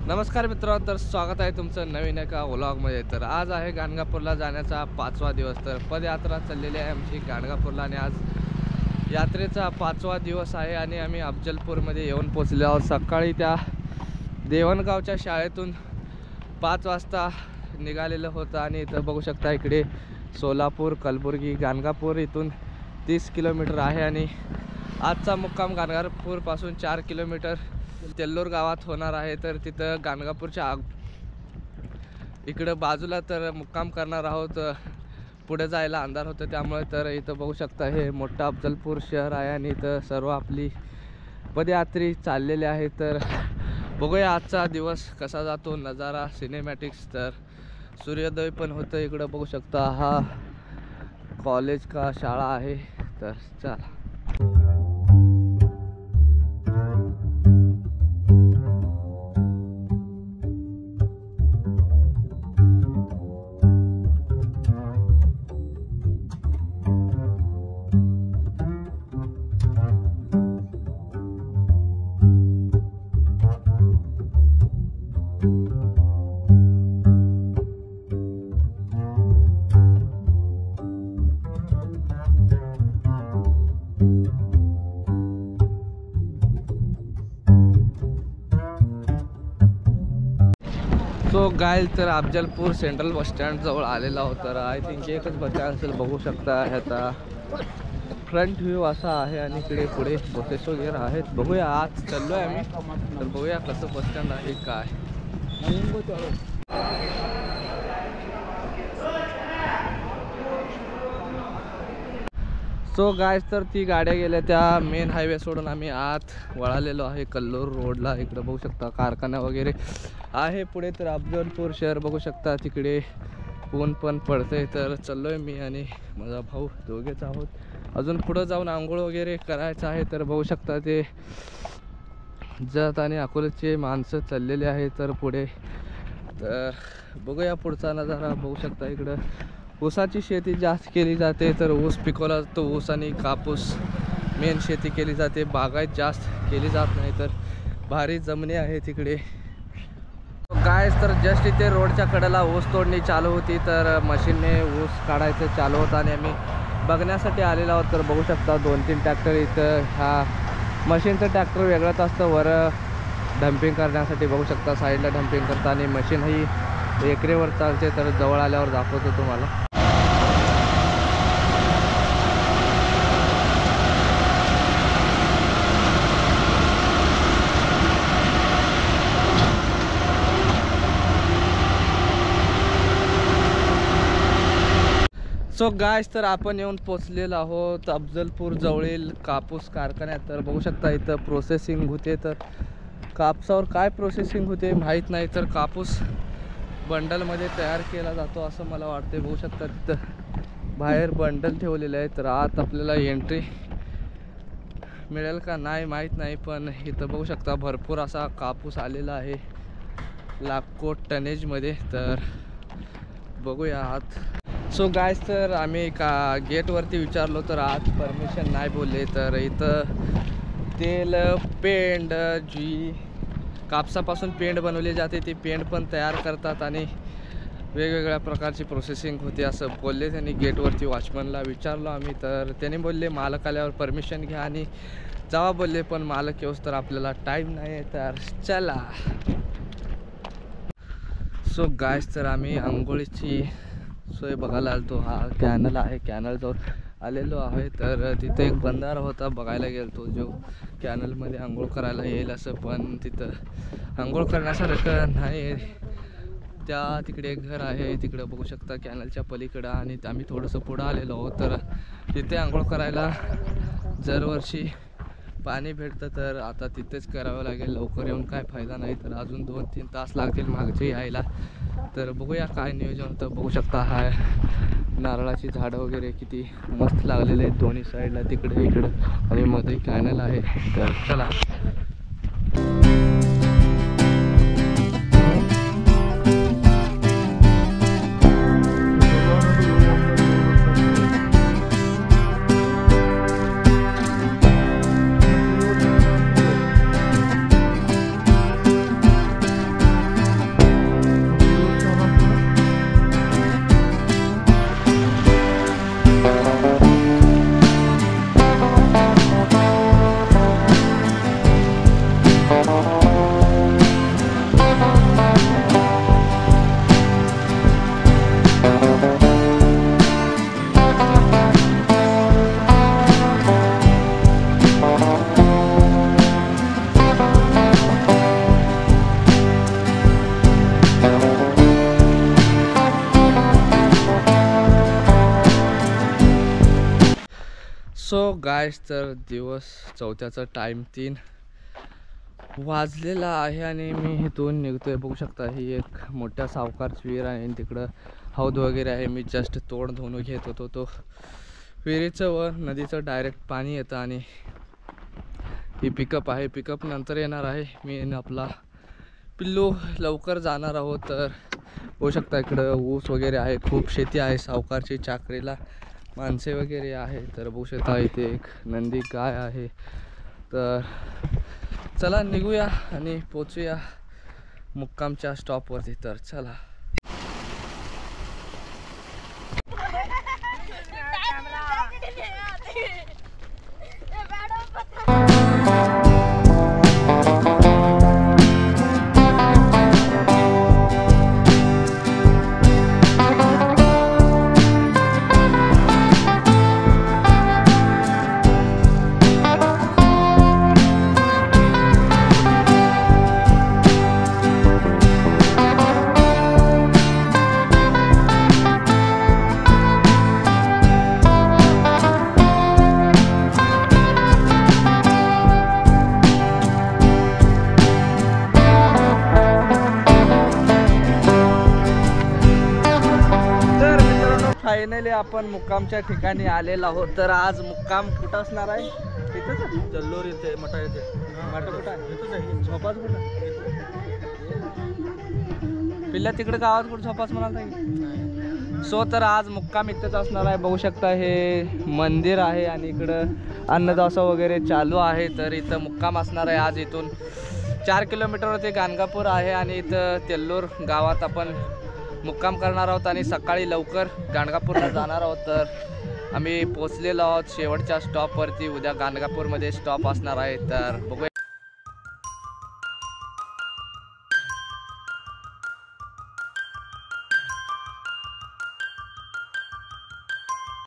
नमस्कार मित्रांनो, तर स्वागत आहे तुमचं नवीन एका व्लॉगमध्ये। तर आज आहे गाणगापूरला जाण्याचा 5वा दिवस। तर पदयात्रा चाललेली आहे आमची गाणगापूरला आणि आज यात्रेचा 5वा दिवस आहे आणि आम्ही अफजलपूरमध्ये येऊन पोहोचलो आहोत। सकाळी त्या देवणगावच्या शाळेतून 5 वाजता निघालेलं होतं आणि इथं बघू शकता इकडे सोलापूर, कलबुर्गी, गाणगापूर इथून 30 किलोमीटर आहे आणि आजचा मुक्काम गाणगापूरपासून 4 किलोमीटर तेल्लोर गावात होणार आहे। तर तिथं गाणगापूरच्या इकडं बाजूला तर मुक्काम करणार आहोत। पुढे जायला अंधार होतं त्यामुळे तर इथं बघू शकता हे मोठं अफजलपूर शहर आहे आणि इथं सर्व आपली पदयात्री चाललेले आहे। तर बघूया आजचा दिवस कसा जातो, नजारा सिनेमॅटिक्स। तर सूर्योदय पण होतं इकडं बघू शकता। हा कॉलेज का शाळा आहे। तर चला सो गाइस, तर अफजलपूर सेंट्रल बस स्टँड जवळ आलेला होता। तर आय थिंक एकच बस स्टँड असेल, बघू शकता ह्याचा फ्रंट व्ह्यू असा आहे आणि इकडे पुढे बसेस वगैरे आहेत। बघूया आज चाललो आहे आम्ही, तर बघूया कसं बस स्टँड आहे काय। सो गाइस, तर ती गाड्या गेल्या त्या मेन हायवे सोडून आम्ही आत वळालेलो आहे कल्लोर रोडला। इकडे बघू शकता कारखाना वगैरे आहे पुढे। तर अफजलपूर शहर बघू शकता, तिकडे ऊन पण पडते। तर चाललोय मी आणि माझा भाऊ, दोघेच आहोत। अजून पुढे जाऊन आंघोळ वगैरे करायचं आहे। तर बघू शकता ते जत आणि अकोल्याचे माणसं चाललेले आहे तर पुढे। तर बघूया पुढचा नजारा। बघू शकता इकडं ऊसाची शेती जास्त केली जाते। तर ऊस पिकवला जातो, ऊस आणि कापूस मेन शेती केली जाते, बागायत जास्त केली जात नाही। तर भारी जमिनी आहे तिकडे गाइस। तर जस्ट इथे रोडच्या कडेला ऊस तोडणी चालू होती, तर मशीनने ऊस काढायचं चालू होतं आणि आम्ही बघण्यासाठी आलेलो आहोत। तर बघू शकता 2-3 ट्रॅक्टर इथं, हा मशीनचं ट्रॅक्टर वेगळंच असतं, वर डम्पिंग करण्यासाठी बघू शकता साईडला डम्पिंग करता आणि मशीन ही एकरेवर चालते। तर जवळ आल्यावर दाखवतो तुम्हाला। सो गाइस, तर आपण येऊन पोचलेलो आहोत अफजलपूर जवळील कापूस कारखान्यात। तर बघू शकता इथं प्रोसेसिंग होते। तर कापसावर काय प्रोसेसिंग होते माहीत नाही, तर कापूस बंडलमध्ये तयार केला जातो असं मला वाटते। बघू शकता तिथं बाहेर बंडल ठेवलेले आहे, तर आत आपल्याला एंट्री मिळेल का नाही माहीत नाही, पण इथं बघू शकता भरपूर असा कापूस आलेला आहे लाखो टनेजमध्ये। तर बघूया आत। सो गाइस, तर आम्ही गेटवरती विचारलो तर आत परमिशन नाही बोलले। तर इथं तेल, पेंड, जी कापसापासून पेंड बनवली जाते ती पेंड पण तयार करतात आणि वेगवेगळ्या प्रकारची प्रोसेसिंग होते असं बोलले त्यांनी गेटवरती। वॉचमनला विचारलो आम्ही, तर त्यांनी बोलले मालक आल्यावर परमिशन घ्या आणि जावा बोलले, पण मालक येऊस तर आपल्याला टाईम नाही आहे। तर चला। सो गाइस, तर आम्ही आंघोळीची सोय बघायला आलतो। हा कॅनल आहे, कॅनल जवळ आलेलो आहे। तर तिथे एक बंधारा होता, बघायला गेलतो जो कॅनलमध्ये आंघोळ करायला येईल असं, पण तिथं आंघोळ करण्यासारखं नाही। त्या तिकडे एक घर आहे, तिकडे बघू शकता कॅनलच्या पलीकडं, आणि आम्ही थोडंसं पुढं आलेलो आहोत। तर तिथे आंघोळ करायला दरवर्षी पाणी भेटतं, तर आता तिथेच करावं लागेल। लवकर येऊन काय फायदा नाही, तर अजून 2-3 तास लागतील मागचे यायला। तर बघूया काय नियोजन होतं। बघू शकता हा नारळाची झाडं वगैरे किती मस्त लागलेले आहेत दोन्ही साईडला, तिकडे इकडं, आणि मध्ये कॅनल आहे। तर चला। सो गायस, तर दिवस चौथ्याचा टाईम 3 वाजलेला आहे आणि मी इथून निघतोय. बघू शकता ही एक मोठ्या सावकारची विहीर आहे आणि तिकडं हौद वगैरे आहे. मी जस्ट तोंड धुवून घेत होतो. तो विहिरीचं व नदीचं डायरेक्ट पाणी येतं आणि ही पिकअप आहे. पिकअप नंतर येणार आहे. मी आणि आपला पिल्लू लवकर जाणार आहोत. तर बघू शकता इकडं ऊस वगैरे आहे, खूप शेती आहे सावकारची. चाकरीला माणसे वगैरे आहे. तर बघू शकता इथे एक नंदी गाय आहे. तर चला निघूया आणि पोचूया मुक्कामच्या स्टॉपवरती. तर चला. फायनली आपण मुक्कामच्या ठिकाणी आलेलो आहोत. तर आज मुक्काम कुठं असणार आहे? इथंच जल्लोर इथे मठा येते. मठा कुठं आहे? इथंच आहे. झोपाच कुठं? पिल्ल्या तिकडे गावात कुठं झोपाच म्हणाल? सो तर आज मुक्काम इथंच असणार आहे. बघू शकता हे मंदिर आहे आणि इकडं अन्नदासा वगैरे चालू आहे. तर इथं मुक्काम असणार आहे आज. इथून 4 किलोमीटरवरती गाणगापूर आहे आणि इथं तेल्लोर गावात आपण मुक्काम करणार आहोत आणि सकाळी लवकर गाणगापूरला जाणार आहोत. तर आम्ही पोचलेलो आहोत शेवटच्या स्टॉपवरती. उद्या गाणगापूरमध्ये स्टॉप असणार आहे. तर बघूया.